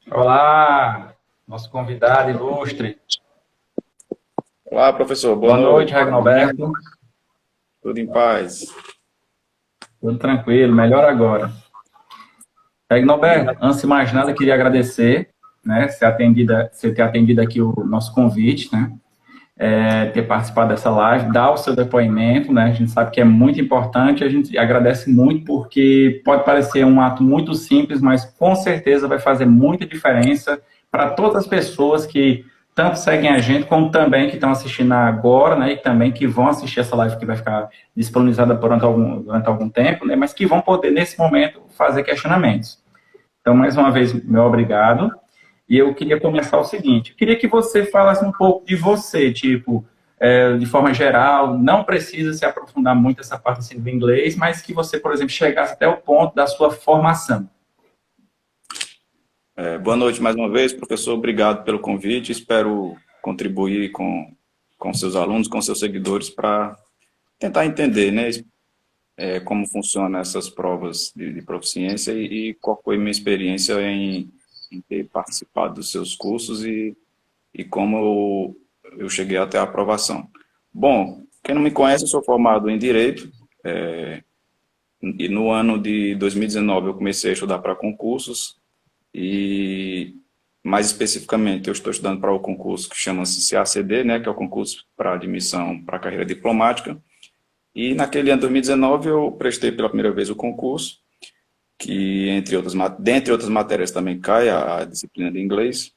Olá, nosso convidado ilustre. Olá, professor. Boa Boa noite, noite. Regnoberto. Tudo em paz? Tudo tranquilo, melhor agora. Regnoberto, Obrigado. antes de mais nada, queria agradecer, né, você ter atendido aqui o nosso convite, né, ter participado dessa live, dar o seu depoimento, né, a gente sabe que é muito importante, a gente agradece muito porque pode parecer um ato muito simples, mas com certeza vai fazer muita diferença para todas as pessoas que tanto seguem a gente, como também que estão assistindo agora, né, e também que vão assistir essa live que vai ficar disponibilizada durante algum tempo, né, mas que vão poder, nesse momento, fazer questionamentos. Então, mais uma vez, meu obrigado. E eu queria começar o seguinte: eu queria que você falasse um pouco de você, tipo, de forma geral, não precisa se aprofundar muito essa parte assim, do inglês, mas que você, por exemplo, chegasse até o ponto da sua formação. Boa noite mais uma vez, professor. Obrigado pelo convite. Espero contribuir com seus alunos, com seus seguidores, para tentar entender, né, como funcionam essas provas de proficiência e qual foi minha experiência em ter participado dos seus cursos e como eu cheguei até a aprovação. Bom, quem não me conhece, eu sou formado em Direito. E no ano de 2019 eu comecei a estudar para concursos. E, mais especificamente, eu estou estudando para o concurso que chama-se CACD, né, que é o concurso para admissão para a carreira diplomática. E naquele ano de 2019 eu prestei pela primeira vez o concurso, que dentre outras matérias também cai a disciplina de inglês.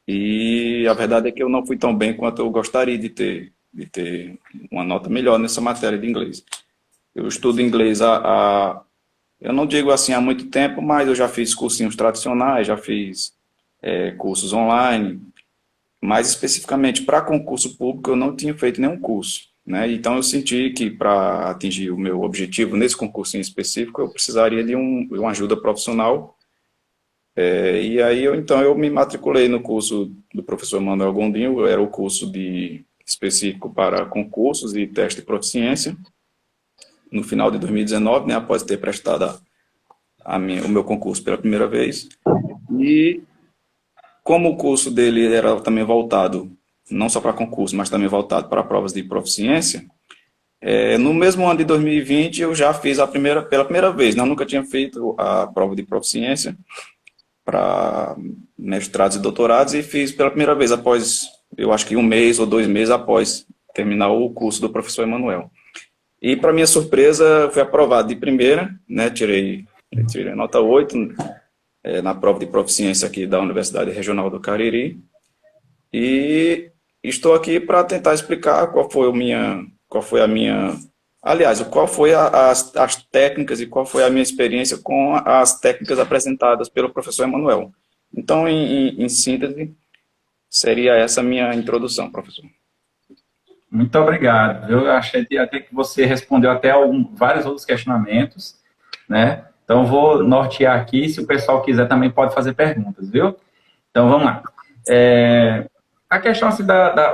E a verdade é que eu não fui tão bem quanto eu gostaria de ter uma nota melhor nessa matéria de inglês. Eu estudo inglês eu não digo assim há muito tempo, mas eu já fiz cursinhos tradicionais, já fiz cursos online, mais especificamente para concurso público eu não tinha feito nenhum curso, né? Então eu senti que para atingir o meu objetivo nesse concurso em específico eu precisaria de uma ajuda profissional. E aí eu me matriculei no curso do professor Manuel Gondim, era o curso específico para concursos e teste de proficiência, no final de 2019, né, após ter prestado o meu concurso pela primeira vez. E como o curso dele era também voltado, não só para concurso, mas também voltado para provas de proficiência, no mesmo ano de 2020 eu já fiz pela primeira vez, né, eu nunca tinha feito a prova de proficiência para mestrados e doutorados e fiz pela primeira vez após, eu acho que um mês ou 2 meses após terminar o curso do professor Emanuel. E, para minha surpresa, fui aprovado de primeira, né? Tirei nota 8 na prova de proficiência aqui da Universidade Regional do Cariri. E estou aqui para tentar explicar qual foi a minha, aliás, qual foi as técnicas e qual foi a minha experiência com as técnicas apresentadas pelo professor Emanuel. Então, em síntese, seria essa a minha introdução, professor. Muito obrigado. Eu achei até que você respondeu até vários outros questionamentos, né? Então, vou nortear aqui. Se o pessoal quiser, também pode fazer perguntas, viu? Então, vamos lá. A questão, assim,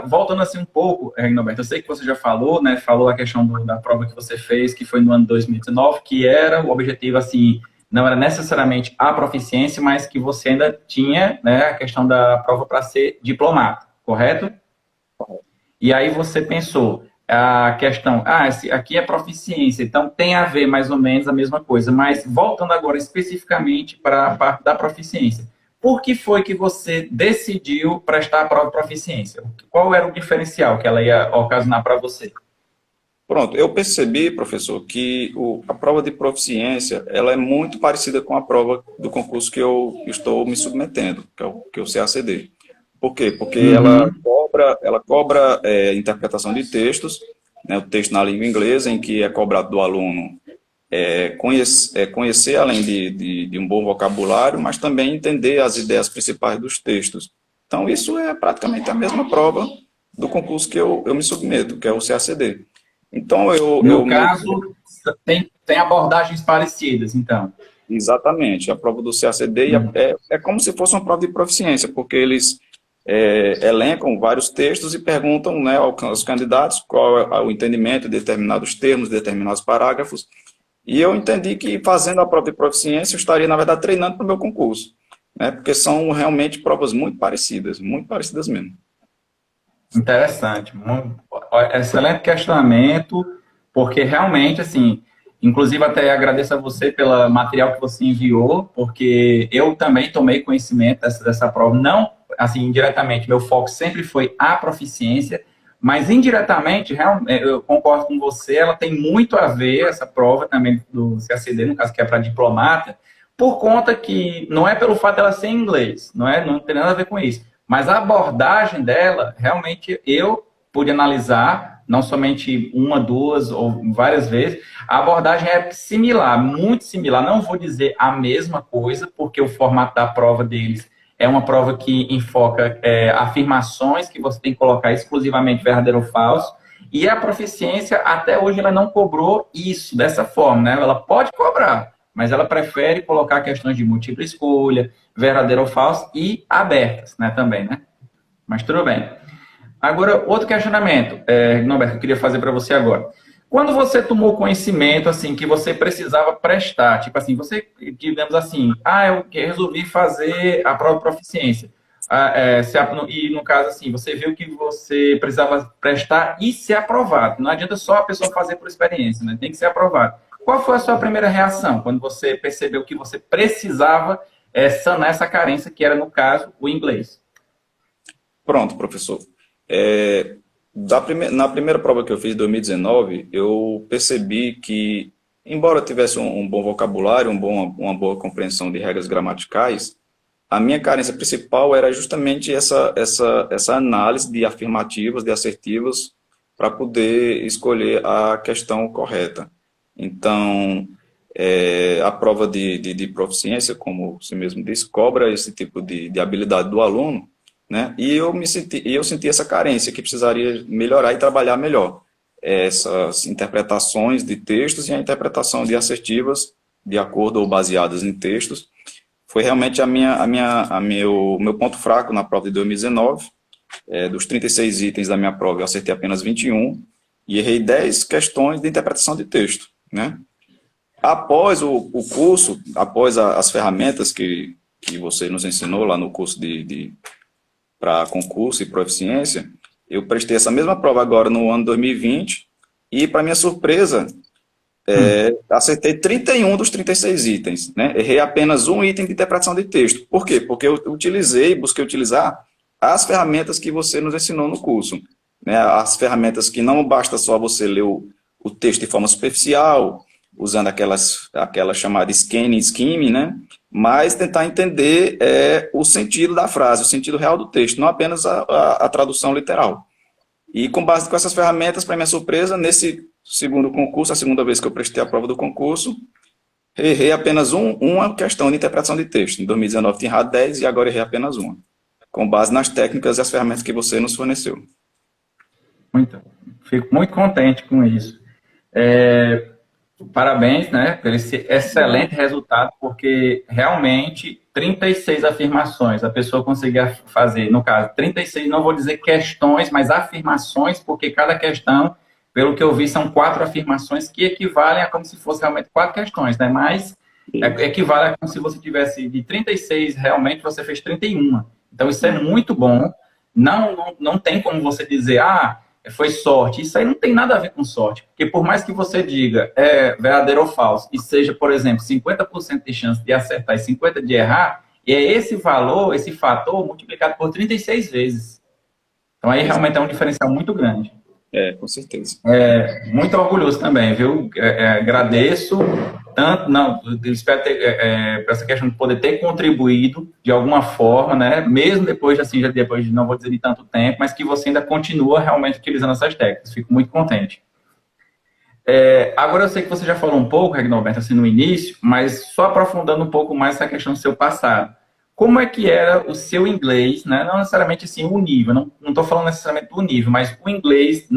voltando assim um pouco, Regnoberto, eu sei que você já falou, né? Falou a questão da prova que você fez, que foi no ano de 2019, que era o objetivo, assim, não era necessariamente a proficiência, mas que você ainda tinha, né, a questão da prova para ser diplomata, correto? E aí você pensou, a questão, aqui é proficiência, então tem a ver mais ou menos a mesma coisa, mas voltando agora especificamente para a parte da proficiência, por que foi que você decidiu prestar a prova de proficiência? Qual era o diferencial que ela ia ocasionar para você? Pronto, eu percebi, professor, que a prova de proficiência ela é muito parecida com a prova do concurso que eu estou me submetendo, que é o CACD. Por quê? Porque Uhum. ela cobra interpretação de textos, né, o texto na língua inglesa, em que é cobrado do aluno conhecer além de um bom vocabulário, mas também entender as ideias principais dos textos. Então, isso é praticamente a mesma prova do concurso que eu me submeto, que é o CACD. Então, No caso, tem abordagens parecidas, então. exatamente, a prova do CACD Uhum. é como se fosse uma prova de proficiência, porque eles elencam vários textos e perguntam, né, aos candidatos qual é o entendimento de determinados termos, de determinados parágrafos, e eu entendi que fazendo a prova de proficiência eu estaria, na verdade, treinando para o meu concurso. né? Porque são realmente provas muito parecidas mesmo. Interessante. Excelente questionamento, porque realmente, assim, inclusive até agradeço a você pelo material que você enviou, porque eu também tomei conhecimento dessa prova, não, assim, indiretamente, meu foco sempre foi a proficiência, mas indiretamente, eu concordo com você, ela tem muito a ver, essa prova também do CACD, no caso que é para diplomata, por conta que, não é pelo fato dela ser em inglês, não tem nada a ver com isso, mas a abordagem dela, realmente, eu pude analisar, não somente uma, duas ou várias vezes, a abordagem é similar, muito similar. Não vou dizer a mesma coisa, porque o formato da prova deles é uma prova que enfoca afirmações que você tem que colocar exclusivamente verdadeiro ou falso. E a proficiência, até hoje, ela não cobrou isso dessa forma, né? Ela pode cobrar, mas ela prefere colocar questões de múltipla escolha, verdadeiro ou falso e abertas, né, também, né? Mas tudo bem. Agora, outro questionamento, Norberto, que eu queria fazer para você agora. Quando você tomou conhecimento, assim, que você precisava prestar, tipo assim, você, digamos assim, eu resolvi fazer a prova de proficiência. E no caso, assim, você viu que você precisava prestar e ser aprovado. Não adianta só a pessoa fazer por experiência, né? Tem que ser aprovado. Qual foi a sua primeira reação quando você percebeu que você precisava sanar essa carência, que era, no caso, o inglês? Pronto, professor. Na primeira prova que eu fiz em 2019, eu percebi que, embora eu tivesse um bom vocabulário, uma boa compreensão de regras gramaticais, a minha carência principal era justamente essa análise de afirmativas, de assertivas, para poder escolher a questão correta. Então, a prova de proficiência, como você mesmo disse, cobra esse tipo de habilidade do aluno, né? E eu senti essa carência que precisaria melhorar e trabalhar melhor essas interpretações de textos e a interpretação de assertivas de acordo ou baseadas em textos. Foi realmente o meu ponto fraco na prova de 2019. Dos 36 itens da minha prova, eu acertei apenas 21 e errei 10 questões de interpretação de texto, né? Após o curso, após as ferramentas que você nos ensinou lá no curso para concurso e proficiência, eu prestei essa mesma prova agora no ano 2020 e, para minha surpresa, acertei 31 dos 36 itens, né? Errei apenas um item de interpretação de texto. Por quê? Porque eu busquei utilizar as ferramentas que você nos ensinou no curso, né? As ferramentas que não basta só você ler o texto de forma superficial, usando aquela chamada scanning, skimming, né? Mas tentar entender o sentido da frase, o sentido real do texto, não apenas a tradução literal. E com base com essas ferramentas, para minha surpresa, nesse segundo concurso, a segunda vez que eu prestei a prova do concurso, errei apenas uma questão de interpretação de texto. Em 2019 tinha errado 10 e agora errei apenas uma, com base nas técnicas e as ferramentas que você nos forneceu. Fico muito contente com isso. Parabéns, né, por esse excelente resultado, porque realmente 36 afirmações a pessoa conseguia fazer, no caso, 36, não vou dizer questões, mas afirmações, porque cada questão, pelo que eu vi, são 4 afirmações que equivalem a como se fosse realmente 4 questões, né, mas equivale a como se você tivesse de 36, realmente você fez 31. Então, isso é muito bom. Não tem como você dizer, foi sorte. Isso aí não tem nada a ver com sorte. Porque por mais que você diga verdadeiro ou falso, e seja, por exemplo, 50% de chance de acertar e 50% de errar, e é esse valor, esse fator, multiplicado por 36 vezes. Então aí realmente é um diferencial muito grande. Com certeza. Muito orgulhoso também, viu? Agradeço tanto, eu espero para essa questão de poder ter contribuído de alguma forma, né? Mesmo depois, assim, já depois de, não vou dizer de tanto tempo, mas que você ainda continua realmente utilizando essas técnicas. Fico muito contente. Agora eu sei que você já falou um pouco, Regnorberto, assim, no início, mas só aprofundando um pouco mais essa questão do seu passado. Como é que era o seu inglês, né? Não necessariamente assim o nível, não estou falando necessariamente do nível, mas o inglês,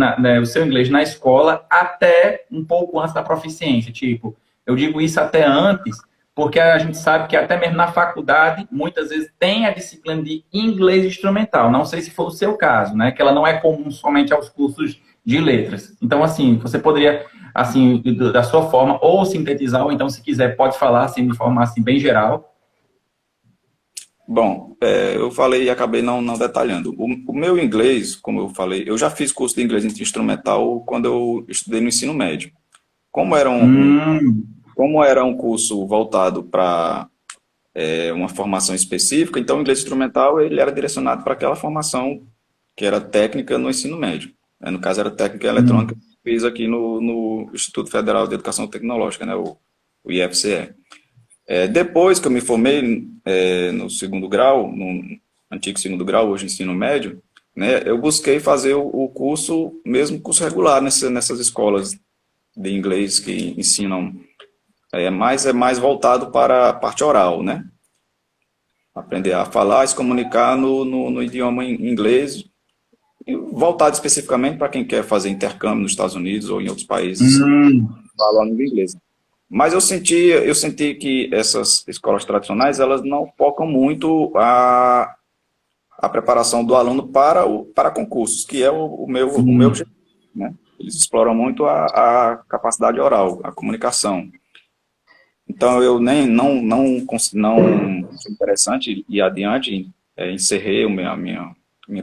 o seu inglês na escola até um pouco antes da proficiência. Tipo, eu digo isso até antes, porque a gente sabe que até mesmo na faculdade, muitas vezes tem a disciplina de inglês instrumental. Não sei se foi o seu caso, né? Que ela não é comum somente aos cursos de letras. Então, assim, você poderia, assim, da sua forma, ou sintetizar, ou então, se quiser, pode falar, assim, de forma, assim, bem geral. Bom, eu falei e acabei não detalhando. O meu inglês, como eu falei, eu já fiz curso de inglês instrumental quando eu estudei no ensino médio. Como era Hum, como era um curso voltado para uma formação específica, então o inglês instrumental ele era direcionado para aquela formação que era técnica no ensino médio. No caso, era técnica em eletrônica, hum, que eu fiz aqui no Instituto Federal de Educação Tecnológica, né, o IFCE. Depois que eu me formei no segundo grau, no antigo segundo grau, hoje ensino médio, né, eu busquei fazer o curso, mesmo curso regular, nessas escolas de inglês que ensinam, é mais voltado para a parte oral, né? Aprender a falar e se comunicar no idioma inglês, e voltado especificamente para quem quer fazer intercâmbio nos Estados Unidos ou em outros países hum, falando inglês. Mas eu senti que essas escolas tradicionais, elas não focam muito a preparação do aluno para concursos, que é o meu sim. objetivo, né? Eles exploram muito a capacidade oral, a comunicação. Então, eu nem não achei interessante ir adiante, encerrei a minha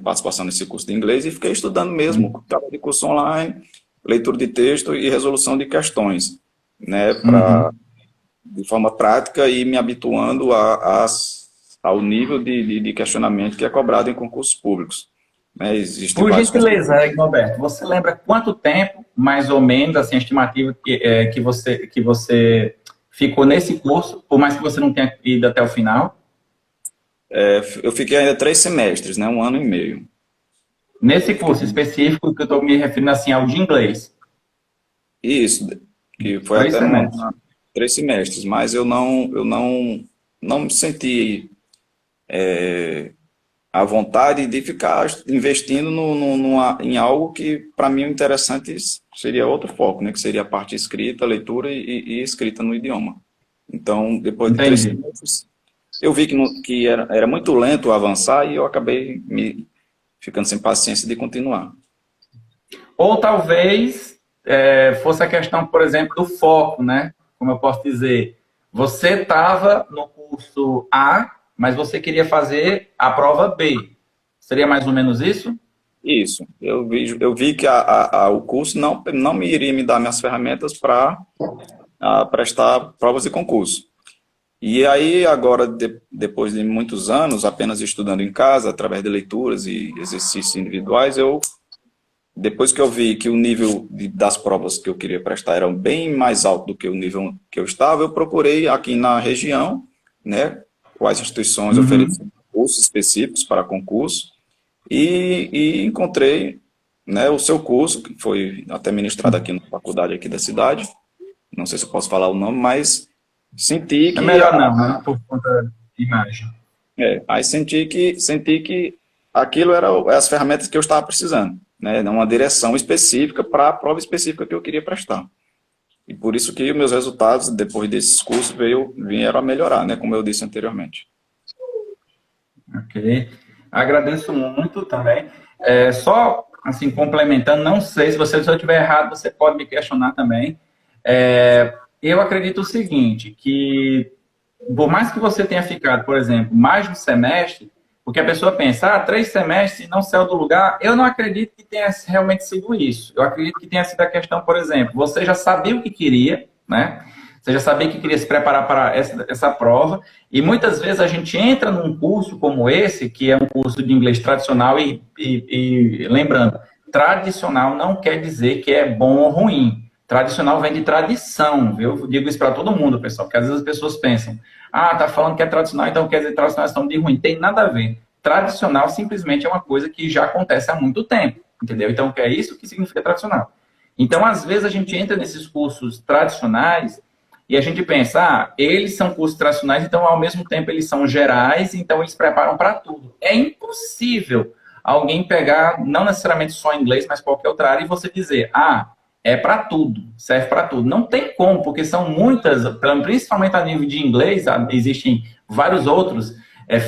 participação nesse curso de inglês e fiquei estudando mesmo, trabalho de curso online, leitura de texto e resolução de questões, né, Uhum. de forma prática e me habituando ao nível de questionamento que é cobrado em concursos públicos. Né, existem Por vários concursos. gentileza, Egnoberto, você lembra quanto tempo, mais ou menos, assim, a estimativa que você ficou nesse curso, por mais que você não tenha ido até o final? Eu fiquei ainda 3 semestres, né, 1 ano e meio. Nesse Fiquei curso específico que eu estou me referindo assim ao de inglês. Isso, que foi Três até semestres. 3 semestres, mas eu não me senti à vontade de ficar investindo em algo que, para mim, o interessante seria outro foco, né? Que seria a parte escrita, leitura e escrita no idioma. Então, depois de três Entendi. semestres, eu vi que era muito lento avançar e eu acabei me ficando sem paciência de continuar. Ou talvez fosse a questão, por exemplo, do foco, né? Como eu posso dizer, você estava no curso A, mas você queria fazer a prova B. Seria mais ou menos isso? Isso, eu vi que o curso não me iria me dar minhas ferramentas para prestar provas de concurso. E aí, agora, depois de muitos anos, apenas estudando em casa, através de leituras e exercícios individuais, depois que eu vi que o nível das provas que eu queria prestar era bem mais alto do que o nível que eu estava, eu procurei aqui na região, né, quais instituições Uhum. ofereciam cursos específicos para concurso, e encontrei, né, o seu curso, que foi até ministrado aqui na faculdade aqui da cidade, não sei se eu posso falar o nome, mas senti É que melhor não, né? Por conta de imagem. aí senti que aquilo era as ferramentas que eu estava precisando, né? Uma direção específica para a prova específica que eu queria prestar. E por isso que meus resultados depois desses cursos vieram a melhorar, né? Como eu disse anteriormente. Ok. Agradeço muito também. Só, assim, complementando, não sei se eu estiver errado, você pode me questionar também. Eu acredito o seguinte, que por mais que você tenha ficado, por exemplo, mais de um semestre, porque a pessoa pensa, 3 semestres e não saiu do lugar, eu não acredito que tenha realmente sido isso. Eu acredito que tenha sido a questão, por exemplo, você já sabia o que queria, né? Você já sabia que queria se preparar para essa prova, e muitas vezes a gente entra num curso como esse, que é um curso de inglês tradicional, e lembrando, tradicional não quer dizer que é bom ou ruim. Tradicional vem de tradição, viu? Eu digo isso para todo mundo, pessoal, porque às vezes as pessoas pensam, tá falando que é tradicional, então quer dizer tradicional é de ruim. Tem nada a ver. Tradicional simplesmente é uma coisa que já acontece há muito tempo, entendeu? Então, é isso que significa tradicional. Então, às vezes, a gente entra nesses cursos tradicionais e a gente pensa, eles são cursos tradicionais, então, ao mesmo tempo, eles são gerais, então eles preparam para tudo. É impossível alguém pegar, não necessariamente só inglês, mas qualquer outra área, e você dizer, é para tudo, serve para tudo. Não tem como, porque são muitas, principalmente a nível de inglês, existem vários outros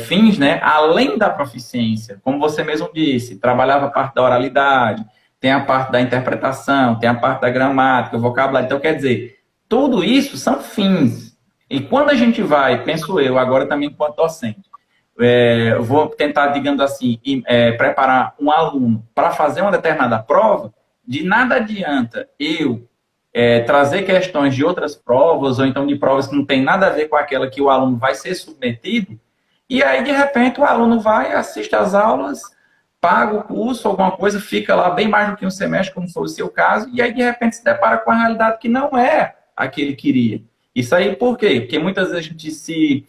fins, né? Além da proficiência, como você mesmo disse, trabalhava a parte da oralidade, tem a parte da interpretação, tem a parte da gramática, vocabulário. Então, quer dizer, tudo isso são fins. E quando a gente vai, penso eu, agora também enquanto docente, eu vou tentar, digamos assim, preparar um aluno para fazer uma determinada prova, de nada adianta eu trazer questões de outras provas, ou então de provas que não tem nada a ver com aquela que o aluno vai ser submetido, e aí, de repente, o aluno vai, assiste às aulas, paga o curso, alguma coisa, fica lá bem mais do que um semestre, como foi o seu caso, e aí, de repente, se depara com a realidade que não é a que ele queria. Isso aí por quê? Porque muitas vezes a gente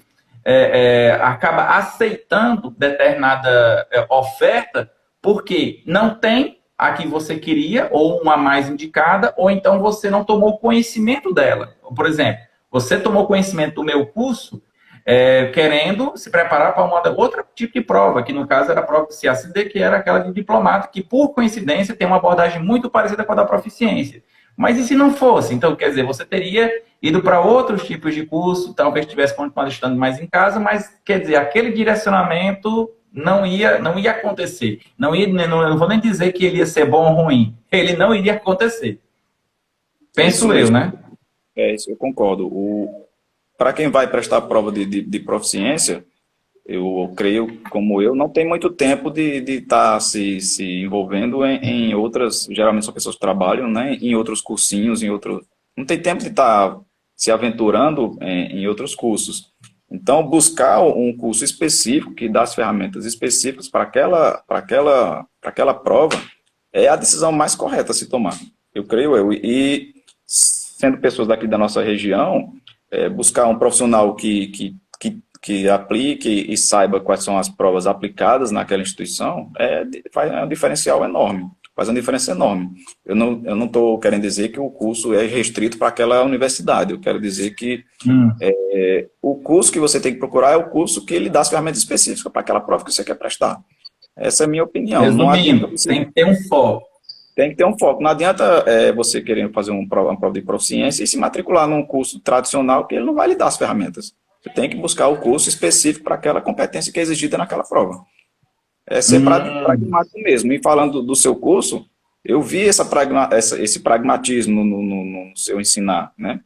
acaba aceitando determinada oferta porque não tem a que você queria, ou uma mais indicada, ou então você não tomou conhecimento dela. Por exemplo, você tomou conhecimento do meu curso querendo se preparar para uma outra tipo de prova, que no caso era a prova do CACD, que era aquela de diplomata, que por coincidência tem uma abordagem muito parecida com a da proficiência. Mas e se não fosse? Então, quer dizer, você teria ido para outros tipos de curso, talvez tivesse continuado estudando mais em casa, mas, quer dizer, aquele direcionamento não ia acontecer. Não vou nem dizer que ele ia ser bom ou ruim. Ele não iria acontecer. Penso eu, né? Isso eu concordo. Para quem vai prestar a prova de proficiência, eu creio, como eu, não tem muito tempo de estar se envolvendo em outras, geralmente são pessoas que trabalham, né, em outros cursinhos, não tem tempo de estar se aventurando em outros cursos. Então, buscar um curso específico que dá as ferramentas específicas para aquela prova é a decisão mais correta a se tomar, eu creio eu. E sendo pessoas daqui da nossa região, buscar um profissional que aplique e saiba quais são as provas aplicadas naquela instituição, faz um diferencial enorme, faz uma diferença enorme. Eu não estou querendo dizer que o curso é restrito para aquela universidade, eu quero dizer que o curso que você tem que procurar é o curso que ele dá as ferramentas específicas para aquela prova que você quer prestar. Essa é a minha opinião. Resumindo, tem que ter um foco. Tem que ter um foco. Não adianta você querer fazer uma prova de proficiência e se matricular num curso tradicional que ele não vai lhe dar as ferramentas. Você tem que buscar o curso específico para aquela competência que é exigida naquela prova. É ser pragmático mesmo. E falando do seu curso, eu vi esse pragmatismo no seu ensinar, né?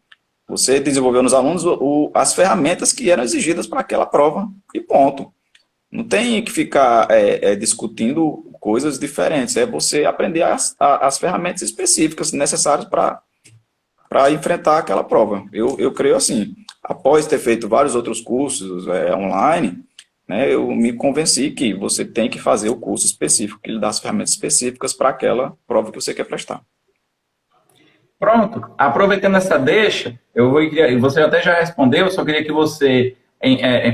Você desenvolveu nos alunos as ferramentas que eram exigidas para aquela prova e ponto. Não tem que ficar discutindo coisas diferentes. É você aprender as ferramentas específicas necessárias para enfrentar aquela prova. Eu creio assim. Após ter feito vários outros cursos online, né, eu me convenci que você tem que fazer o curso específico, que lhe dá as ferramentas específicas para aquela prova que você quer prestar. Pronto. Aproveitando essa deixa, você até já respondeu, eu só queria que você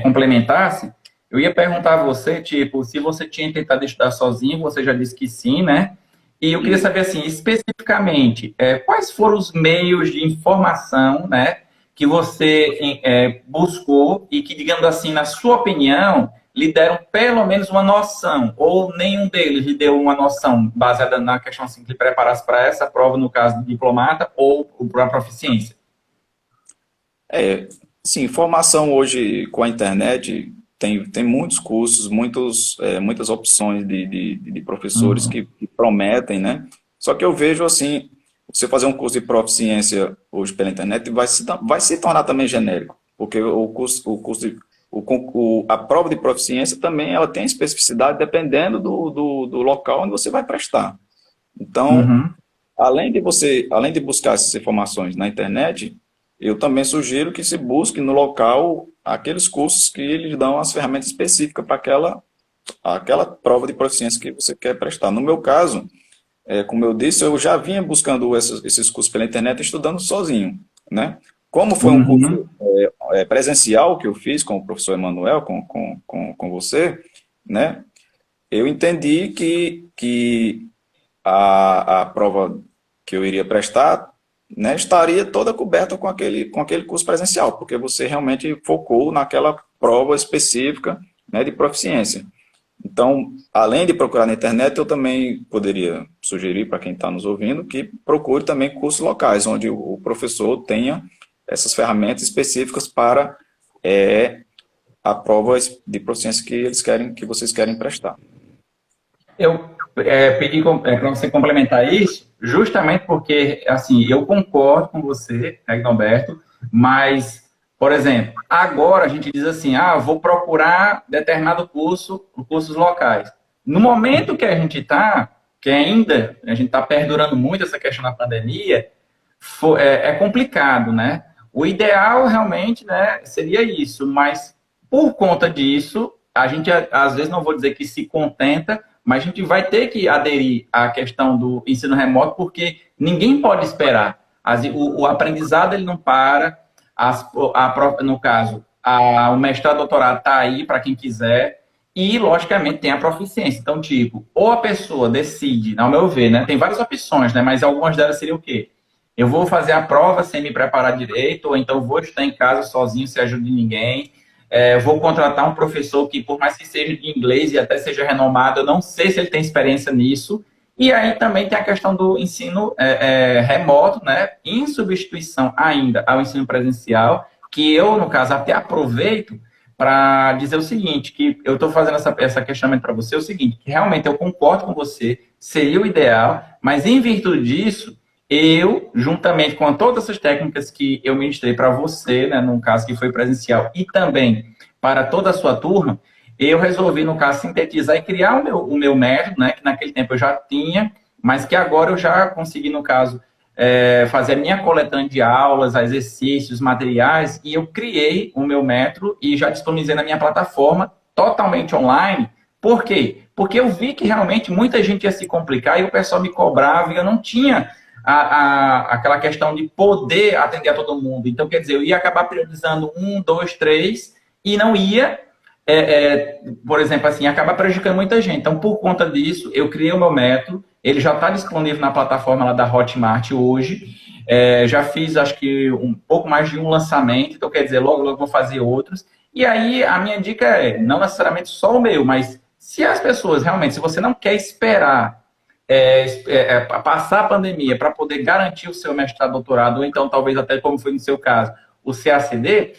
complementasse. Eu ia perguntar a você, tipo, se você tinha tentado estudar sozinho, você já disse que sim, né? E eu queria saber, assim, especificamente, quais foram os meios de informação, né, que você buscou e que, digamos assim, na sua opinião, lhe deram pelo menos uma noção, ou nenhum deles lhe deu uma noção baseada na questão assim, que lhe preparasse para essa prova, no caso do diplomata, ou para a proficiência? Sim, informação hoje com a internet tem muitos cursos, muitas opções de professores que prometem, né? Só que eu vejo assim, você fazer um curso de proficiência hoje pela internet vai se tornar também genérico, porque a prova de proficiência também ela tem especificidade dependendo do local onde você vai prestar. Então, além de buscar essas informações na internet, eu também sugiro que se busque no local aqueles cursos que lhe dão as ferramentas específicas para aquela prova de proficiência que você quer prestar. No meu caso, como eu disse, eu já vinha buscando esses cursos pela internet estudando sozinho, né? Como foi um curso presencial que eu fiz com o professor Emanuel, com você, né? Eu entendi que a prova que eu iria prestar, né, estaria toda coberta com aquele curso presencial, porque você realmente focou naquela prova específica, né, de proficiência. Então, além de procurar na internet, eu também poderia sugerir para quem está nos ouvindo que procure também cursos locais, onde o professor tenha essas ferramentas específicas para a prova de proficiência que vocês querem prestar. Eu pedi para você complementar isso, justamente porque, assim, eu concordo com você, Egnomberto, mas Por exemplo, agora a gente diz assim, vou procurar determinado curso, cursos locais. No momento que a gente está, que ainda a gente está perdurando muito essa questão da pandemia, é complicado, né? O ideal realmente, né, seria isso, mas por conta disso, a gente às vezes não vou dizer que se contenta, mas a gente vai ter que aderir à questão do ensino remoto, porque ninguém pode esperar. O aprendizado ele não para, no caso, o mestrado, doutorado está aí para quem quiser, e, logicamente, tem a proficiência. Então, tipo, ou a pessoa decide, ao meu ver, né? Tem várias opções, né? Mas algumas delas seriam o quê? Eu vou fazer a prova sem me preparar direito, ou então vou estudar em casa sozinho, sem ajuda de ninguém. Vou contratar um professor que, por mais que seja de inglês e até seja renomado, eu não sei se ele tem experiência nisso. E aí também tem a questão do ensino remoto, né? Em substituição ainda ao ensino presencial, que eu, no caso, até aproveito para dizer o seguinte, que eu estou fazendo essa questionamento para você, é o seguinte, que realmente eu concordo com você, seria o ideal, mas em virtude disso, eu, juntamente com todas essas técnicas que eu ministrei para você, né, no caso que foi presencial, e também para toda a sua turma, eu resolvi, no caso, sintetizar e criar o meu método, né, que naquele tempo eu já tinha, mas que agora eu já consegui, no caso, fazer a minha coletânea de aulas, exercícios, materiais, e eu criei o meu método e já disponibilizei na minha plataforma, totalmente online. Por quê? Porque eu vi que realmente muita gente ia se complicar e o pessoal me cobrava e eu não tinha aquela questão de poder atender a todo mundo. Então, quer dizer, eu ia acabar priorizando 1, 2, 3 e não ia, por exemplo, assim, acabar prejudicando muita gente. Então, por conta disso, eu criei o meu método, ele já está disponível na plataforma lá da Hotmart hoje. Já fiz, acho que, um pouco mais de um lançamento, então, quer dizer, logo, logo vou fazer outros. E aí, a minha dica não necessariamente só o meu, mas se as pessoas, realmente, se você não quer esperar passar a pandemia para poder garantir o seu mestrado, doutorado, ou então, talvez até, como foi no seu caso, o CACD,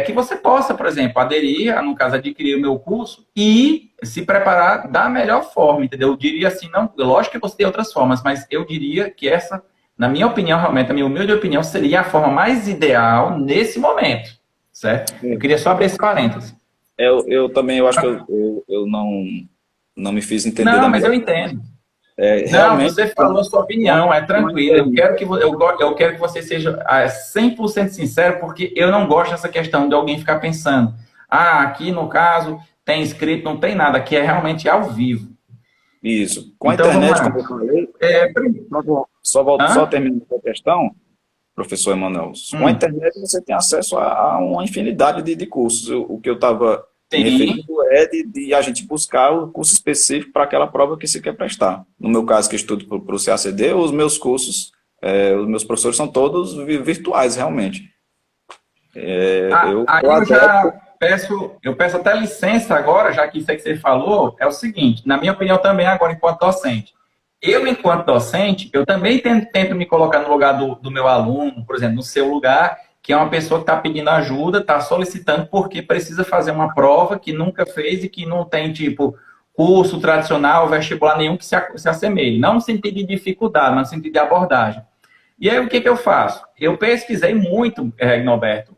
que você possa, por exemplo, aderir, no caso, adquirir o meu curso e se preparar da melhor forma, entendeu? Eu diria assim, não, lógico que você tem outras formas, mas eu diria que essa, na minha opinião, realmente, a minha humilde opinião, seria a forma mais ideal nesse momento, certo? Eu queria só abrir esse parênteses. Eu também, eu acho que eu não me fiz entender. Não, mas eu entendo. Realmente, não, você falou a sua opinião, é tranquilo. Eu quero que você seja 100% sincero, porque eu não gosto dessa questão de alguém ficar pensando, aqui no caso tem escrito, não tem nada, aqui é realmente ao vivo. Isso. Com a internet, como eu falei, só terminando a questão, professor Emanuel, com a internet você tem acesso a uma infinidade de cursos. O que eu estava me referindo de a gente buscar o curso específico para aquela prova que se quer prestar. No meu caso, que estudo para o CACD, os meus cursos, os meus professores são todos virtuais, realmente. Eu peço até licença agora, já que isso aí que você falou, é o seguinte, na minha opinião também agora, enquanto docente. Eu, enquanto docente, eu também tento me colocar no lugar do meu aluno, por exemplo, no seu lugar, que é uma pessoa que está pedindo ajuda, está solicitando porque precisa fazer uma prova que nunca fez e que não tem, tipo, curso tradicional, vestibular nenhum que se assemelhe. Não no sentido de dificuldade, mas no sentido de abordagem. E aí, o que eu faço? Eu pesquisei muito, Ignoberto,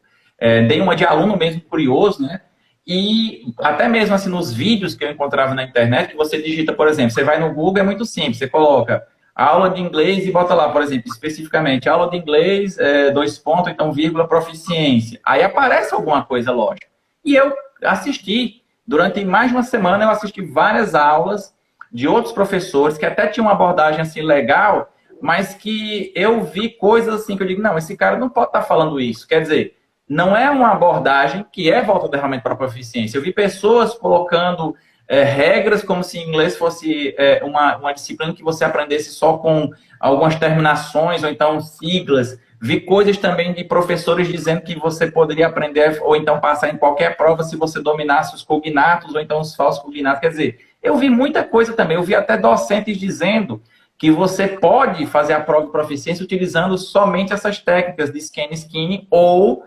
dei uma de aluno mesmo curioso, né? E até mesmo assim nos vídeos que eu encontrava na internet, que você digita, por exemplo, você vai no Google, é muito simples, você coloca aula de inglês e bota lá, por exemplo, especificamente, aula de inglês, 2 pontos, então vírgula, proficiência. Aí aparece alguma coisa, lógico. E eu assisti, durante mais de uma semana, eu assisti várias aulas de outros professores que até tinham uma abordagem assim legal, mas que eu vi coisas assim que eu digo, não, esse cara não pode estar falando isso. Quer dizer, não é uma abordagem que é voltada realmente para a proficiência. Eu vi pessoas colocando regras como se inglês fosse uma disciplina que você aprendesse só com algumas terminações ou então siglas. Vi coisas também de professores dizendo que você poderia aprender ou então passar em qualquer prova se você dominasse os cognatos ou então os falsos cognatos. Quer dizer, eu vi muita coisa também. Eu vi até docentes dizendo que você pode fazer a prova de proficiência utilizando somente essas técnicas de scan ou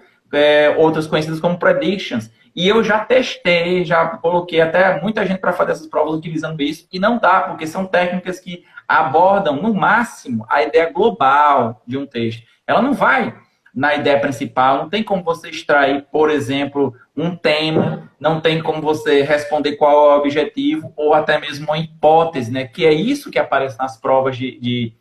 outras conhecidas como predictions. E eu já testei, já coloquei até muita gente para fazer essas provas utilizando isso, e não dá, porque são técnicas que abordam, no máximo, a ideia global de um texto. Ela não vai na ideia principal, não tem como você extrair, por exemplo, um tema, não tem como você responder qual é o objetivo, ou até mesmo uma hipótese, né? Que é isso que aparece nas provas de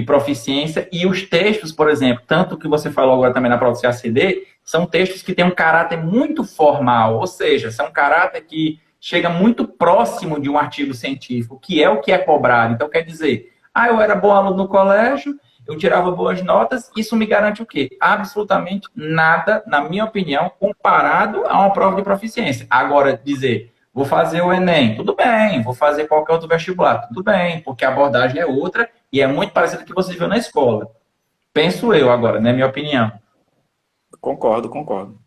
proficiência, e os textos, por exemplo, tanto que você falou agora também na prova do CACD, são textos que têm um caráter muito formal, ou seja, são um caráter que chega muito próximo de um artigo científico, que é o que é cobrado. Então, quer dizer, eu era bom aluno no colégio, eu tirava boas notas, isso me garante o quê? Absolutamente nada, na minha opinião, comparado a uma prova de proficiência. Agora, dizer, vou fazer o Enem, tudo bem, vou fazer qualquer outro vestibular, tudo bem, porque a abordagem é outra e é muito parecida com o que você viu na escola. Penso eu agora, né? Minha opinião. Concordo, concordo.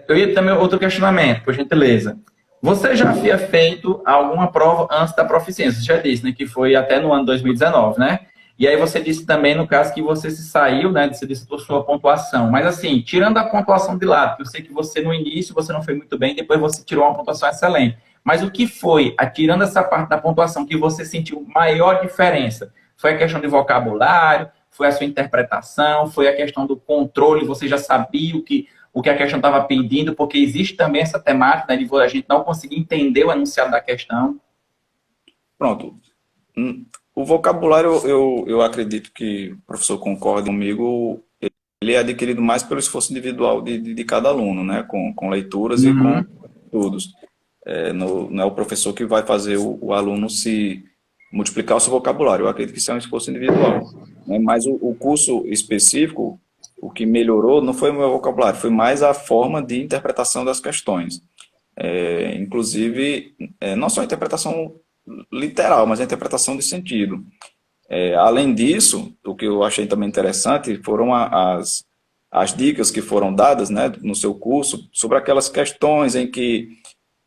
Eu ia também outro questionamento, por gentileza. Você já havia feito alguma prova antes da proficiência? Você já disse, né, que foi até no ano 2019, né? E aí você disse também, no caso, que você se saiu, né? Você disse a sua pontuação. Mas assim, tirando a pontuação de lado, que eu sei que você no início você não foi muito bem, depois você tirou uma pontuação excelente. Mas o que foi, tirando essa parte da pontuação, que você sentiu maior diferença? Foi a questão de vocabulário? Foi a sua interpretação? Foi a questão do controle? Você já sabia o que a questão estava pedindo? Porque existe também essa temática, né, de a gente não conseguir entender o enunciado da questão. Pronto. O vocabulário, eu acredito que o professor concorda comigo, ele é adquirido mais pelo esforço individual de cada aluno, né? Com leituras e com estudos. Não é o professor que vai fazer o aluno se multiplicar o seu vocabulário. Eu acredito que isso é um esforço individual. Né? Mas o curso específico, o que melhorou não foi o meu vocabulário, foi mais a forma de interpretação das questões. Inclusive, não só a interpretação literal, mas a interpretação de sentido. Além disso, o que eu achei também interessante foram as dicas que foram dadas, né, no seu curso sobre aquelas questões em que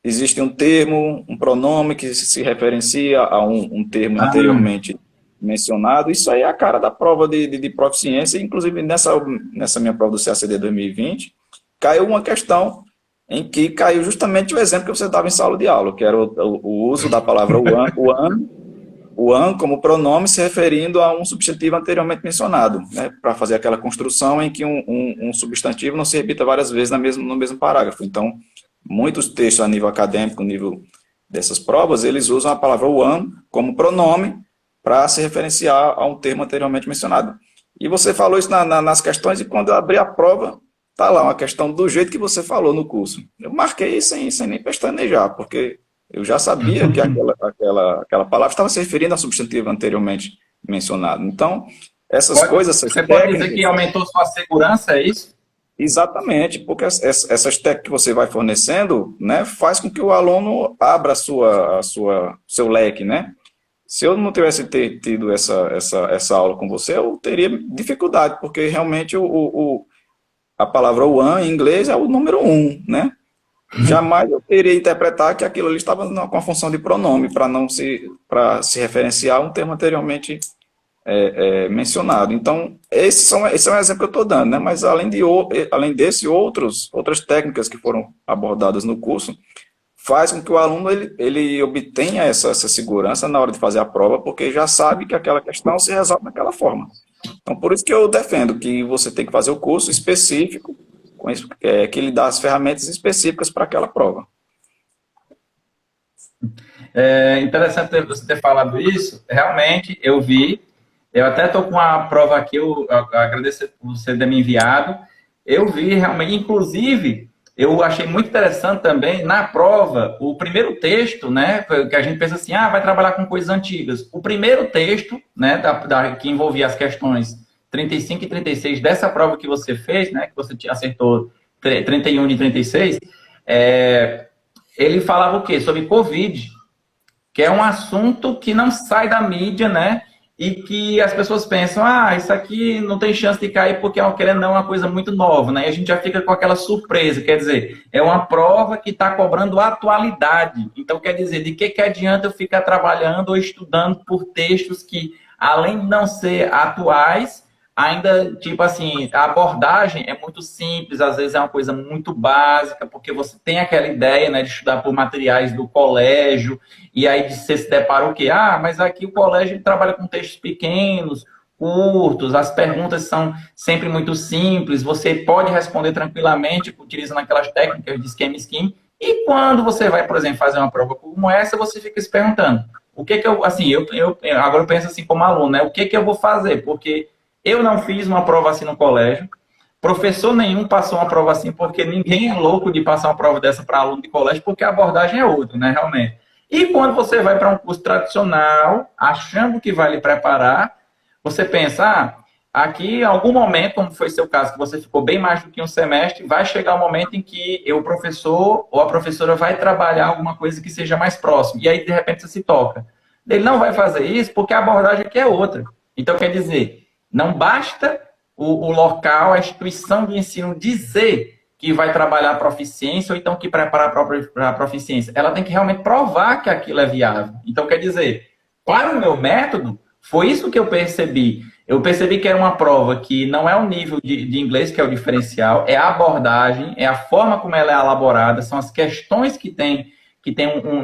existe um termo, um pronome que se referencia a um termo anteriormente mencionado. Isso aí é a cara da prova de proficiência. Inclusive, nessa minha prova do CACD 2020, caiu uma questão em que caiu justamente o exemplo que você dava em sala de aula, que era o uso da palavra o an como pronome se referindo a um substantivo anteriormente mencionado, né, para fazer aquela construção em que um substantivo não se repita várias vezes no mesmo parágrafo. Então, muitos textos a nível acadêmico, nível dessas provas, eles usam a palavra an como pronome para se referenciar a um termo anteriormente mencionado. E você falou isso nas questões, e quando eu abri a prova, está lá uma questão do jeito que você falou no curso. Eu marquei sem nem pestanejar, porque eu já sabia que aquela palavra estava se referindo a substantivo anteriormente mencionado. Então, essas coisas... Você pode dizer que aumentou sua segurança, é isso? Exatamente, porque essas técnicas que você vai fornecendo, né, faz com que o aluno abra seu leque, né? Se eu não tivesse tido essa aula com você, eu teria dificuldade, porque realmente a palavra one em inglês é o número 1, né? Jamais eu teria interpretar que aquilo ali estava com a função de pronome, para se referenciar a um termo anteriormente mencionado. Então, esse é um exemplo que eu estou dando, né? Mas além desse, outras técnicas que foram abordadas no curso, faz com que o aluno ele obtenha essa segurança na hora de fazer a prova, porque já sabe que aquela questão se resolve daquela forma. Então, por isso que eu defendo que você tem que fazer o curso específico, que lhe dá as ferramentas específicas para aquela prova. É interessante você ter falado isso. Realmente, eu vi. Eu até estou com a prova aqui, eu agradeço por você ter me enviado. Eu vi realmente, inclusive, eu achei muito interessante também, na prova, o primeiro texto, né, que a gente pensa assim, vai trabalhar com coisas antigas. O primeiro texto, né, que envolvia as questões 35 e 36 dessa prova que você fez, né, que você acertou 31 de 36, ele falava o quê? Sobre Covid, que é um assunto que não sai da mídia, né, e que as pessoas pensam, isso aqui não tem chance de cair porque, querendo ou não, é uma coisa muito nova, né? E a gente já fica com aquela surpresa, quer dizer, é uma prova que está cobrando atualidade. Então, quer dizer, de que adianta eu ficar trabalhando ou estudando por textos que, além de não ser atuais, ainda, tipo assim, a abordagem é muito simples, às vezes é uma coisa muito básica, porque você tem aquela ideia, né, de estudar por materiais do colégio, e aí você se depara o quê? Mas aqui o colégio ele trabalha com textos pequenos, curtos, as perguntas são sempre muito simples, você pode responder tranquilamente utilizando aquelas técnicas de schema scheme. E quando você vai, por exemplo, fazer uma prova como essa, você fica se perguntando, o que que eu, assim, agora eu penso assim como aluno, né? O que que eu vou fazer? Porque eu não fiz uma prova assim no colégio, professor nenhum passou uma prova assim, porque ninguém é louco de passar uma prova dessa para aluno de colégio, porque a abordagem é outra, né, realmente. E quando você vai para um curso tradicional, achando que vai lhe preparar, você pensa, aqui em algum momento, como foi seu caso, que você ficou bem mais do que um semestre, vai chegar um momento em que o professor ou a professora vai trabalhar alguma coisa que seja mais próximo. E aí, de repente, você se toca. Ele não vai fazer isso porque a abordagem aqui é outra. Então, quer dizer, não basta o local, a instituição de ensino dizer que vai trabalhar a proficiência ou então que preparar para a proficiência. Ela tem que realmente provar que aquilo é viável. Então, quer dizer, para o meu método, foi isso que eu percebi. Eu percebi que era uma prova que não é o nível de inglês que é o diferencial, é a abordagem, é a forma como ela é elaborada, são as questões que tem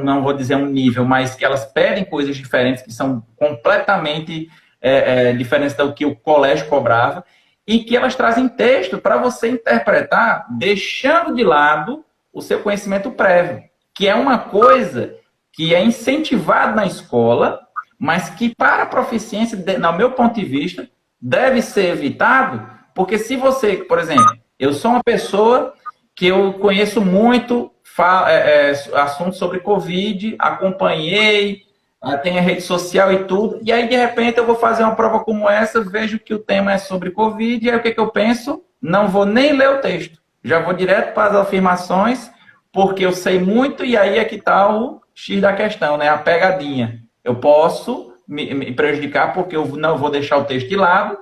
não vou dizer um nível, mas que elas pedem coisas diferentes, que são completamente diferentes do que o colégio cobrava, e que elas trazem texto para você interpretar, deixando de lado o seu conhecimento prévio, que é uma coisa que é incentivada na escola, mas que para a proficiência, no meu ponto de vista, deve ser evitado, porque se você, por exemplo, eu sou uma pessoa que eu conheço muito assuntos sobre Covid, acompanhei, tem a rede social e tudo, e aí de repente eu vou fazer uma prova como essa, vejo que o tema é sobre Covid, e aí o que eu penso? Não vou nem ler o texto, já vou direto para as afirmações, porque eu sei muito, e aí é que está o X da questão, né? A pegadinha. Eu posso me prejudicar porque eu não vou deixar o texto de lado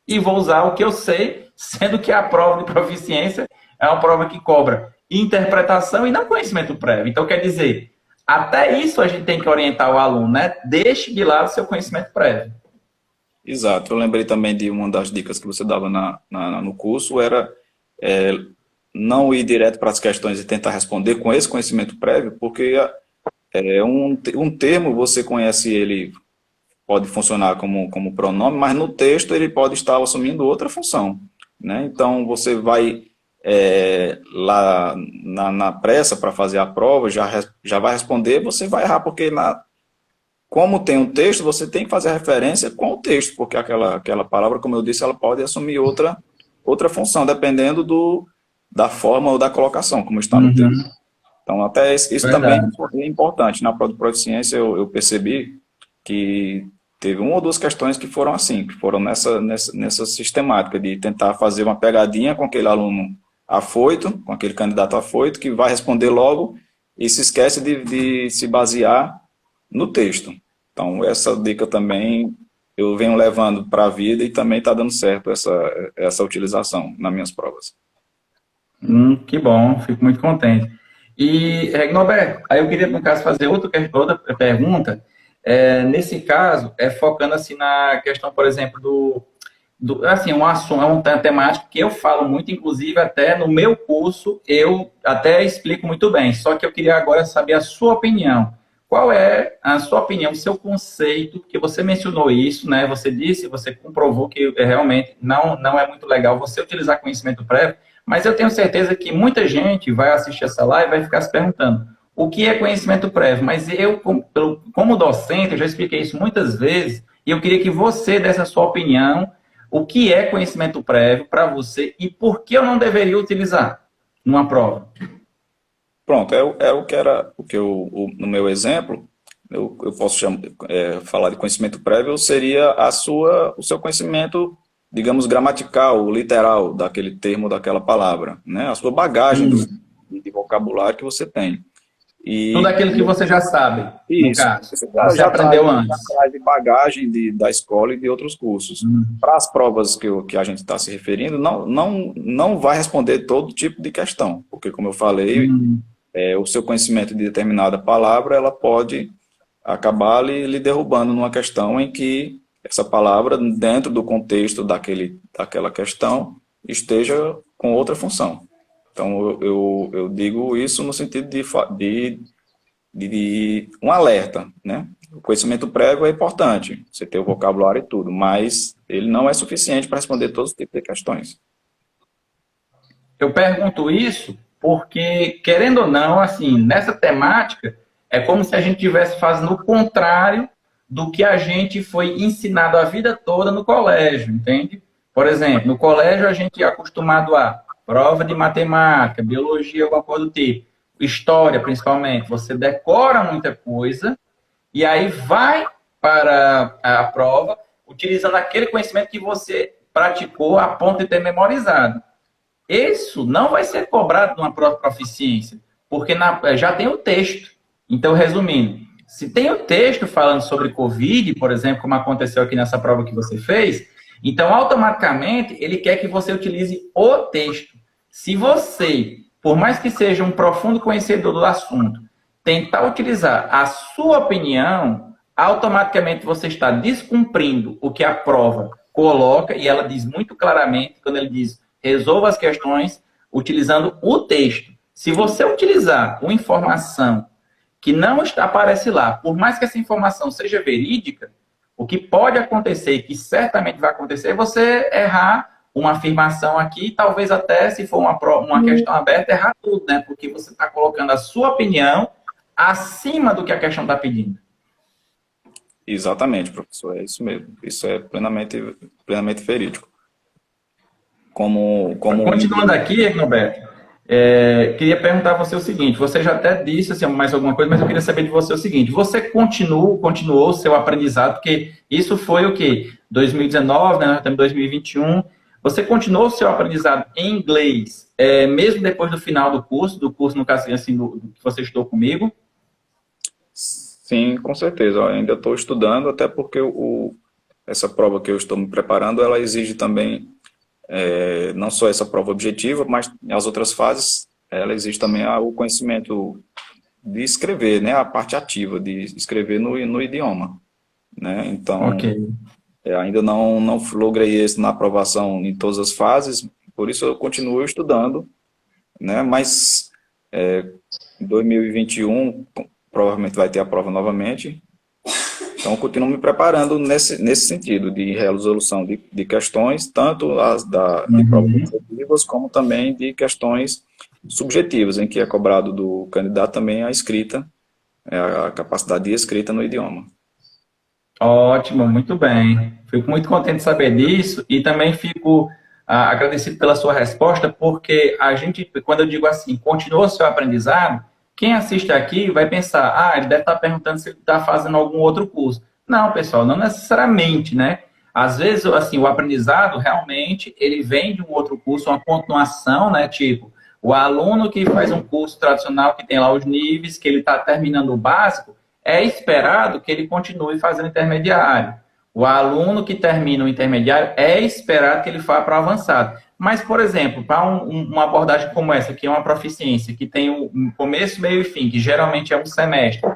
e vou usar o que eu sei, sendo que a prova de proficiência é uma prova que cobra interpretação e não conhecimento prévio. Então, quer dizer, até isso a gente tem que orientar o aluno, né? Deixe de lado o seu conhecimento prévio. Exato. Eu lembrei também de uma das dicas que você dava no curso, era não ir direto para as questões e tentar responder com esse conhecimento prévio, porque um termo, você conhece ele, pode funcionar como pronome, mas no texto ele pode estar assumindo outra função, né? Então, você vai lá na pressa para fazer a prova, já vai responder, você vai errar, porque como tem um texto, você tem que fazer referência com o texto, porque aquela palavra, como eu disse, ela pode assumir outra função, dependendo da forma ou da colocação, como está no texto. Então, até isso também é importante. Na prova de proficiência, eu percebi que teve uma ou duas questões que foram assim, que foram nessa sistemática de tentar fazer uma pegadinha com aquele aluno afoito, com aquele candidato afoito, que vai responder logo e se esquece de se basear no texto. Então, essa dica também eu venho levando para a vida e também está dando certo essa utilização nas minhas provas. Que bom, fico muito contente. E, Norberto, aí eu queria, no caso, fazer outra pergunta. Nesse caso, focando assim na questão, por exemplo, assim, um assunto, uma temática que eu falo muito, inclusive até no meu curso, eu até explico muito bem. Só que eu queria agora saber a sua opinião. Qual é a sua opinião, o seu conceito, que você mencionou isso, né? Você disse, você comprovou que realmente não é muito legal você utilizar conhecimento prévio, mas eu tenho certeza que muita gente vai assistir essa live e vai ficar se perguntando o que é conhecimento prévio. Mas eu, como docente, eu já expliquei isso muitas vezes, e eu queria que você desse a sua opinião, o que é conhecimento prévio para você e por que eu não deveria utilizar numa prova. Pronto, no meu exemplo, eu posso falar de conhecimento prévio, seria o seu conhecimento, digamos, gramatical, literal, daquele termo, daquela palavra, né? A sua bagagem de vocabulário que você tem. Tudo aquilo que você já sabe, no caso. Você aprendeu antes. De bagagem da escola e de outros cursos. Para as provas que a gente está se referindo, não vai responder todo tipo de questão, porque, como eu falei, o seu conhecimento de determinada palavra, ela pode acabar lhe derrubando numa questão em que essa palavra, dentro do contexto daquela questão, esteja com outra função. Então, eu digo isso no sentido de um alerta, né? O conhecimento prévio é importante, você ter o vocabulário e tudo, mas ele não é suficiente para responder todos os tipos de questões. Eu pergunto isso porque, querendo ou não, assim, nessa temática, é como se a gente estivesse fazendo o contrário do que a gente foi ensinado a vida toda no colégio, entende? Por exemplo, no colégio a gente é acostumado a prova de matemática, biologia, alguma coisa do tipo, história principalmente. Você decora muita coisa e aí vai para a prova utilizando aquele conhecimento que você praticou a ponto de ter memorizado. Isso não vai ser cobrado numa prova de proficiência, porque já tem o texto. Então, resumindo, se tem o texto falando sobre Covid, por exemplo, como aconteceu aqui nessa prova que você fez, então, automaticamente, ele quer que você utilize o texto. Se você, por mais que seja um profundo conhecedor do assunto, tentar utilizar a sua opinião, automaticamente você está descumprindo o que a prova coloca, e ela diz muito claramente, quando ele diz resolva as questões utilizando o texto. Se você utilizar uma informação que não aparece lá, por mais que essa informação seja verídica, o que pode acontecer, e que certamente vai acontecer, é você errar uma afirmação aqui, talvez até, se for uma questão aberta, errar tudo, né? Porque você está colocando a sua opinião acima do que a questão está pedindo. Exatamente, professor, é isso mesmo. Isso é plenamente verídico. Continuando aqui, Roberto, queria perguntar a você o seguinte, você já até disse assim, mais alguma coisa, mas eu queria saber de você o seguinte, você continuou o seu aprendizado, porque isso foi o quê? 2019, né, nós estamos em 2021, você continuou o seu aprendizado em inglês, mesmo depois do final do curso no caso assim, do que você estudou comigo? Sim, com certeza, eu ainda estou estudando, até porque essa prova que eu estou me preparando, ela exige também não só essa prova objetiva, mas as outras fases, ela exige também o conhecimento de escrever, né, a parte ativa, de escrever no idioma. Né? Então, okay. Ainda não logrei isso na aprovação em todas as fases, por isso eu continuo estudando, né? Mas em 2021 provavelmente vai ter a prova novamente, então, eu continuo me preparando nesse sentido, de resolução de questões, tanto as de provas objetivas, como também de questões subjetivas, em que é cobrado do candidato também a escrita, a capacidade de escrita no idioma. Ótimo, muito bem. Fico muito contente de saber disso e também fico agradecido pela sua resposta, porque a gente, quando eu digo assim, continua o seu aprendizado, quem assiste aqui vai pensar, ele deve estar perguntando se ele está fazendo algum outro curso. Não, pessoal, não necessariamente, né? Às vezes, assim, o aprendizado, realmente, ele vem de um outro curso, uma continuação, né? Tipo, o aluno que faz um curso tradicional, que tem lá os níveis, que ele está terminando o básico, é esperado que ele continue fazendo intermediário. O aluno que termina o intermediário, é esperado que ele vá para o avançado. Mas, por exemplo, para uma abordagem como essa, que é uma proficiência, que tem um começo, meio e fim, que geralmente é um semestre,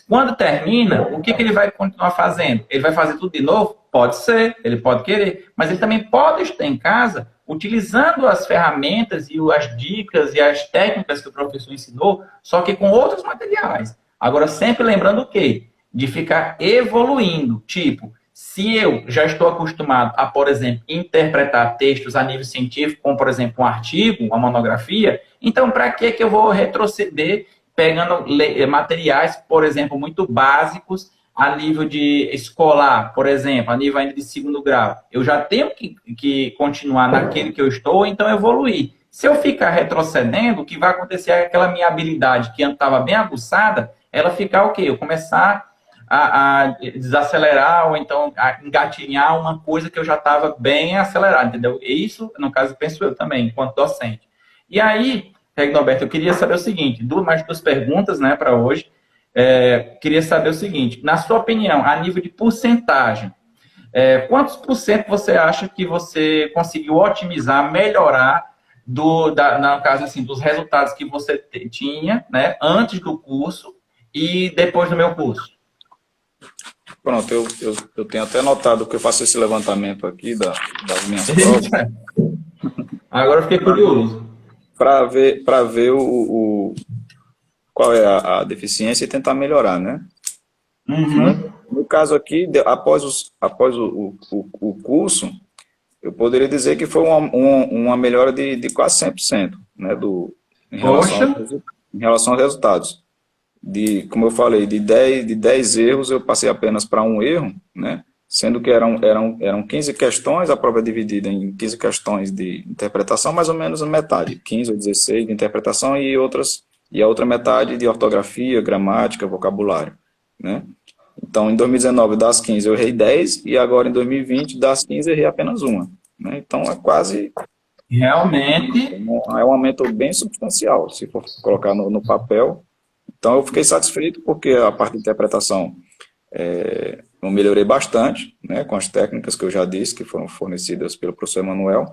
quando termina, o que ele vai continuar fazendo? Ele vai fazer tudo de novo? Pode ser, ele pode querer, mas ele também pode estar em casa utilizando as ferramentas e as dicas e as técnicas que o professor ensinou, só que com outros materiais. Agora, sempre lembrando o quê? De ficar evoluindo, tipo, se eu já estou acostumado a, por exemplo, interpretar textos a nível científico, como, por exemplo, um artigo, uma monografia, então, para que eu vou retroceder pegando materiais, por exemplo, muito básicos a nível de escolar, por exemplo, a nível ainda de segundo grau? Eu já tenho que continuar naquele que eu estou, então evoluir. Se eu ficar retrocedendo, o que vai acontecer é aquela minha habilidade que estava bem aguçada, ela ficar o quê? Eu começar a desacelerar ou então a engatinhar uma coisa que eu já estava bem acelerado, entendeu? Isso, no caso, penso eu também, enquanto docente. E aí, Regnoberto, eu queria saber o seguinte, mais duas perguntas, né, para hoje. Queria saber o seguinte, na sua opinião, a nível de porcentagem, quantos por cento você acha que você conseguiu otimizar, melhorar, no caso, assim, dos resultados que você tinha, né, antes do curso e depois do meu curso? Pronto, eu tenho até notado que eu faço esse levantamento aqui das minhas provas. Agora eu fiquei curioso. Para ver qual é a deficiência e tentar melhorar, né? Uhum. No caso aqui, após o curso, eu poderia dizer que foi uma melhora de quase 100%, né, em relação Poxa, em relação aos resultados. Como eu falei, de dez erros, eu passei apenas para um erro, né, sendo que eram 15 questões, a prova é dividida em 15 questões de interpretação, mais ou menos a metade, 15 ou 16 de interpretação e a outra metade de ortografia, gramática, vocabulário, né. Então, em 2019, das 15 eu errei 10 e agora em 2020, das 15 eu errei apenas uma, né. Então, realmente, é um aumento bem substancial, se for colocar no papel. Então, eu fiquei satisfeito porque a parte de interpretação eu melhorei bastante, né, com as técnicas que eu já disse, que foram fornecidas pelo professor Emanuel,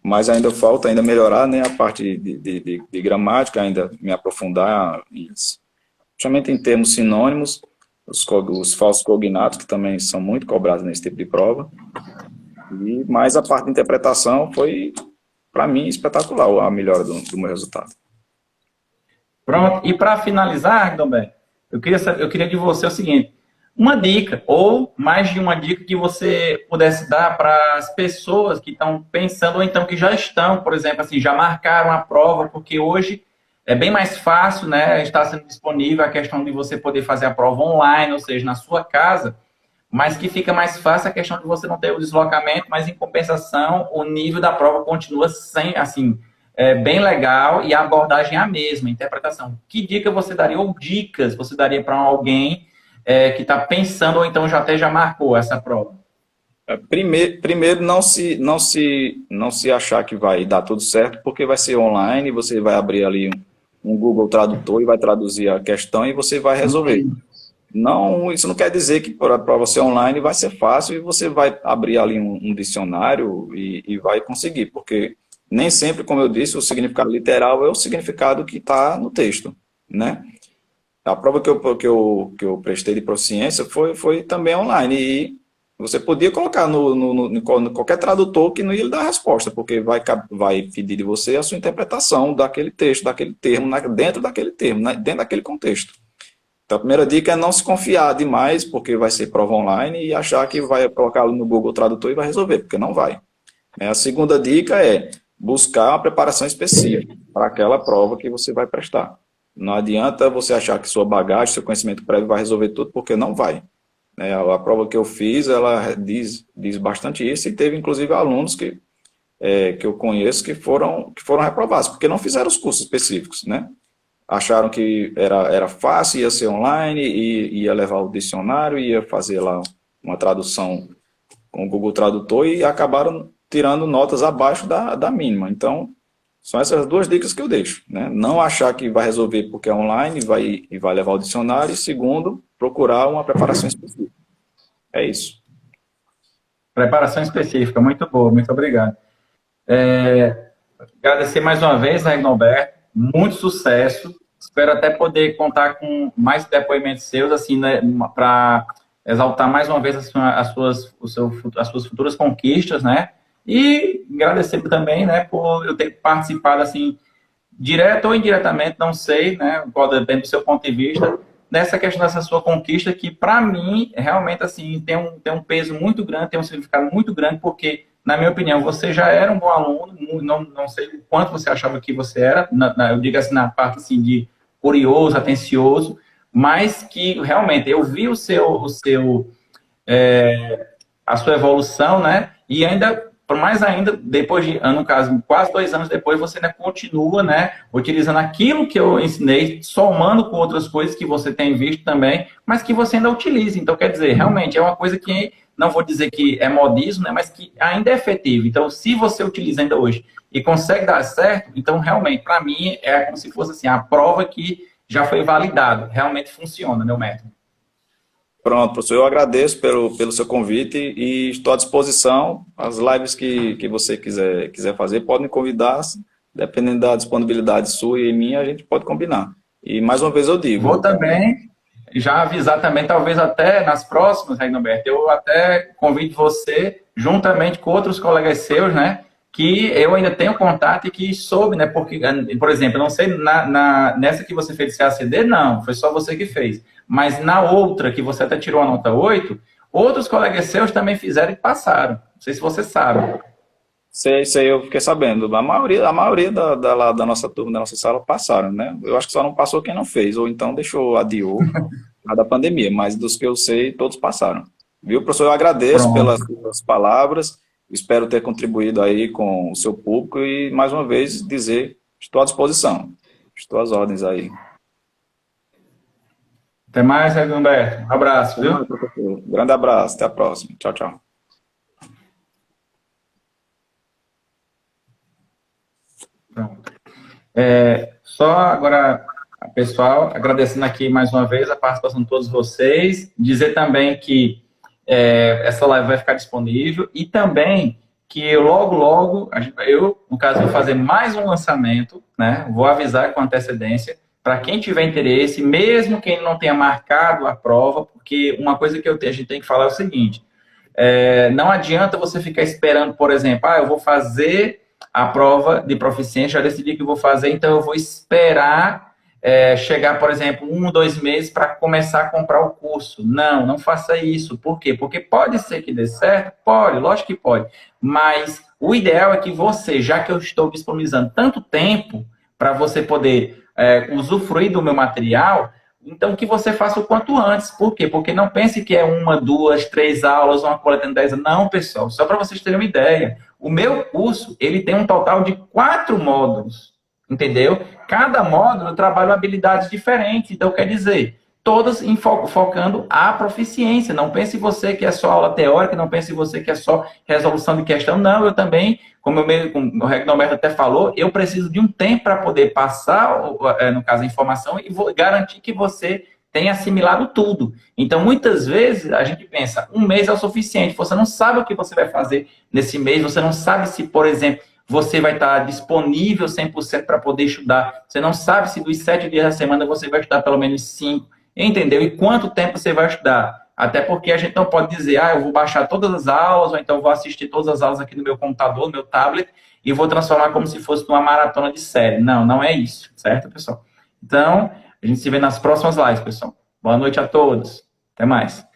mas ainda falta melhorar, né, a parte de gramática, ainda me aprofundar, principalmente em termos sinônimos, os falsos cognatos, que também são muito cobrados nesse tipo de prova, mas a parte de interpretação foi, para mim, espetacular a melhora do meu resultado. pronto. E para finalizar, Guilherme, eu queria de você o seguinte: uma dica, ou mais de uma dica que você pudesse dar para as pessoas que estão pensando, ou então que já estão, por exemplo, assim, já marcaram a prova, porque hoje é bem mais fácil, né? Está sendo disponível a questão de você poder fazer a prova online, ou seja, na sua casa, mas que fica mais fácil a questão de você não ter o deslocamento, mas em compensação o nível da prova continua sem, assim, bem legal e a abordagem é a mesma, a interpretação. Que dica você daria, ou dicas você daria para alguém que está pensando, ou então já marcou essa prova? Primeiro não se achar que vai dar tudo certo, porque vai ser online, você vai abrir ali um Google Tradutor e vai traduzir a questão e você vai resolver. Não, isso não quer dizer que para você online vai ser fácil e você vai abrir ali um dicionário e vai conseguir, porque nem sempre, como eu disse, o significado literal é o significado que está no texto, né? A prova que eu prestei de proficiência foi também online e você podia colocar no qualquer tradutor que não ia lhe dar a resposta, porque vai pedir de você a sua interpretação daquele texto, daquele termo, dentro daquele termo, dentro daquele contexto. Então, a primeira dica é não se confiar demais, porque vai ser prova online, e achar que vai colocá-lo no Google Tradutor e vai resolver, porque não vai. A segunda dica é buscar uma preparação específica para aquela prova que você vai prestar. Não adianta você achar que sua bagagem, seu conhecimento prévio vai resolver tudo, porque não vai. A prova que eu fiz, ela diz bastante isso, e teve inclusive alunos que eu conheço que foram reprovados, porque não fizeram os cursos específicos, né? Acharam que era fácil, ia ser online, ia levar o dicionário, ia fazer lá uma tradução com o Google Tradutor e acabaram tirando notas abaixo da mínima. Então, são essas duas dicas que eu deixo, né? Não achar que vai resolver porque é online e vai levar o dicionário, e segundo, procurar uma preparação específica. É isso. Preparação específica, muito boa, muito obrigado. Agradecer mais uma vez, né, Norberto, muito sucesso. Espero até poder contar com mais depoimentos seus, assim, né, para exaltar mais uma vez as suas futuras conquistas, né? E agradecer também, né, por eu ter participado, assim, direto ou indiretamente, não sei, né, pode depender do seu ponto de vista, nessa questão dessa sua conquista, que para mim, realmente, assim, tem um peso muito grande, tem um significado muito grande, porque, na minha opinião, você já era um bom aluno, não sei o quanto você achava que você era, eu digo assim, na parte, assim, de curioso, atencioso, mas que, realmente, eu vi a sua evolução, né, e ainda mais ainda, depois de, no caso, quase 2 anos depois, você ainda continua, né, utilizando aquilo que eu ensinei, somando com outras coisas que você tem visto também, mas que você ainda utiliza. Então, quer dizer, realmente é uma coisa que, não vou dizer que é modismo, né, mas que ainda é efetivo. Então, se você utiliza ainda hoje e consegue dar certo, então, realmente, para mim, é como se fosse assim, a prova que já foi validada. Realmente funciona, meu método. Pronto, professor, eu agradeço pelo seu convite e estou à disposição. As lives que você quiser fazer, pode me convidar, dependendo da disponibilidade sua e minha, a gente pode combinar. E mais uma vez eu digo. Vou também já avisar também, talvez até nas próximas, Reinoberto, eu até convido você, juntamente com outros colegas seus, né, que eu ainda tenho contato e que soube, né? Porque, por exemplo, eu não sei, nessa que você fez de CACD, não, foi só você que fez. Mas na outra, que você até tirou a nota 8, outros colegas seus também fizeram e passaram. Não sei se você sabe. Sei, eu fiquei sabendo. A maioria da nossa turma, da nossa sala, passaram, né? Eu acho que só não passou quem não fez, ou então adiou, da pandemia, mas dos que eu sei, todos passaram. Viu, professor? Eu agradeço pelas Pronto. suas palavras, espero ter contribuído aí com o seu público e, mais uma vez, dizer, estou à disposição, estou às ordens aí. Até mais, Humberto. Um abraço, Até mais, viu? professor. Grande abraço, até a próxima. Tchau, tchau. Pronto. Só agora, pessoal, agradecendo aqui mais uma vez a participação de todos vocês, dizer também que essa live vai ficar disponível e também que logo, logo, eu, no caso, vou fazer mais um lançamento, né? Vou avisar com antecedência para quem tiver interesse, mesmo quem não tenha marcado a prova, porque uma coisa que a gente tem que falar é o seguinte, não adianta você ficar esperando, por exemplo, eu vou fazer a prova de proficiência, já decidi que vou fazer, então eu vou esperar chegar, por exemplo, 1, 2 meses para começar a comprar o curso. Não, não faça isso. Por quê? Porque pode ser que dê certo? Pode, lógico que pode. Mas o ideal é que você, já que eu estou disponibilizando tanto tempo para você poder usufruir do meu material, então que você faça o quanto antes. Por quê? Porque não pense que é 1, 2, 3 aulas, uma coletânea de 10. Não, pessoal, só para vocês terem uma ideia. O meu curso, ele tem um total de 4 módulos, entendeu? Cada módulo trabalha habilidades diferentes, então quer dizer, todas focando a proficiência. Não pense você que é só aula teórica, não pense você que é só resolução de questão. Não, eu também, como o Regnoberto até falou, eu preciso de um tempo para poder passar, no caso, a informação e vou garantir que você tenha assimilado tudo. Então, muitas vezes, a gente pensa, 1 mês é o suficiente. Você não sabe o que você vai fazer nesse mês, você não sabe se, por exemplo, você vai estar disponível 100% para poder estudar. Você não sabe se dos 7 dias da semana você vai estudar pelo menos 5, entendeu? E quanto tempo você vai estudar. Até porque a gente não pode dizer, eu vou baixar todas as aulas, ou então vou assistir todas as aulas aqui no meu computador, no meu tablet, e vou transformar como se fosse uma maratona de série. Não, não é isso, certo, pessoal? Então, a gente se vê nas próximas lives, pessoal. Boa noite a todos. Até mais.